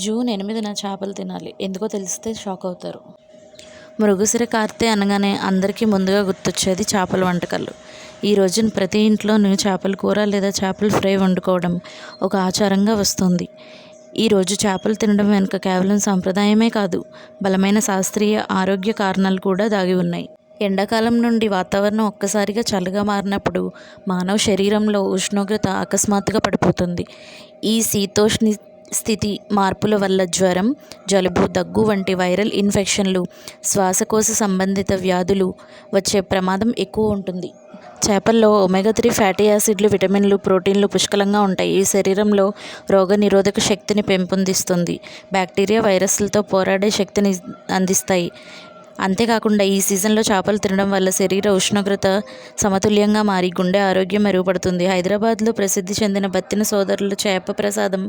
June 8న చేపలు తినాలి. ఎందుకో తెలిస్తే షాక్ అవుతారు. మృగశిర కార్తె అనగానే అందరికీ ముందుగా గుర్తొచ్చేది చేపల వంటకాలు. ఈ రోజున ప్రతి ఇంట్లోనూ చేపల కూర లేదా చేపల ఫ్రై వండుకోవడం ఒక ఆచారంగా వస్తుంది. ఈరోజు చేపలు తినడం వెనుక కేవలం సాంప్రదాయమే కాదు, బలమైన శాస్త్రీయ ఆరోగ్య కారణాలు కూడా దాగి ఉన్నాయి. ఎండాకాలం నుండి వాతావరణం ఒక్కసారిగా చల్లగా మారినప్పుడు మానవ శరీరంలో ఉష్ణోగ్రత అకస్మాత్తుగా పడిపోతుంది. ఈ శీతోష్ణ స్థితి మార్పుల వల్ల జ్వరం, జలుబు, దగ్గు వంటి వైరల్ ఇన్ఫెక్షన్లు, శ్వాసకోశ సంబంధిత వ్యాధులు వచ్చే ప్రమాదం ఎక్కువ ఉంటుంది. చేపల్లో ఒమేగా 3 ఫ్యాటీ యాసిడ్లు, విటమిన్లు, ప్రోటీన్లు పుష్కలంగా ఉంటాయి. ఈ శరీరంలో రోగనిరోధక శక్తిని పెంపొందిస్తుంది. బ్యాక్టీరియా, వైరస్లతో పోరాడే శక్తిని అందిస్తాయి. అంతేకాకుండా ఈ సీజన్లో చేపలు తినడం వల్ల శరీర ఉష్ణోగ్రత సమతుల్యంగా మారి గుండె ఆరోగ్యం మెరుగుపడుతుంది. హైదరాబాద్లో ప్రసిద్ధి చెందిన బత్తిన సోదరుల చేప ప్రసాదం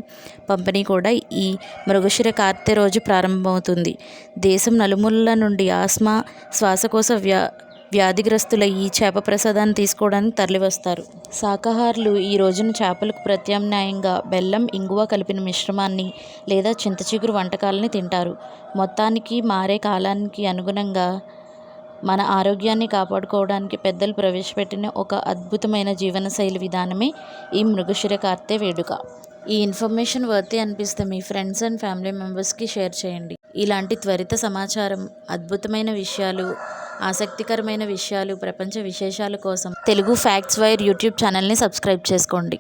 పంపిణీ కూడా ఈ మృగశిర కార్తె రోజు ప్రారంభమవుతుంది. దేశం నలుమూలల నుండి ఆస్మా, శ్వాసకోశ వ్యాధిగ్రస్తుల ఈ చేప ప్రసాదాన్ని తీసుకోవడానికి తరలివస్తారు. శాకాహారులు ఈ రోజున చేపలకు ప్రత్యామ్నాయంగా బెల్లం, ఇంగువ కలిపిన మిశ్రమాన్ని లేదా చింతచిగురు వంటకాలని తింటారు. మొత్తానికి మారే కాలానికి అనుగుణంగా మన ఆరోగ్యాన్ని కాపాడుకోవడానికి పెద్దలు ప్రవేశపెట్టిన ఒక అద్భుతమైన జీవనశైలి విధానమే ఈ మృగశిర కార్తె వేడుక. ఈ ఇన్ఫర్మేషన్ వర్తి అనిపిస్తే మీ ఫ్రెండ్స్ అండ్ ఫ్యామిలీ మెంబర్స్కి షేర్ చేయండి. ఇలాంటి త్వరిత సమాచారం, అద్భుతమైన విషయాలు, ఆసక్తికరమైన విషయాలు, ప్రపంచ విశేషాల కోసం తెలుగు ఫ్యాక్ట్స్ వైర్ యూట్యూబ్ ఛానల్ని సబ్స్క్రైబ్ చేసుకోండి.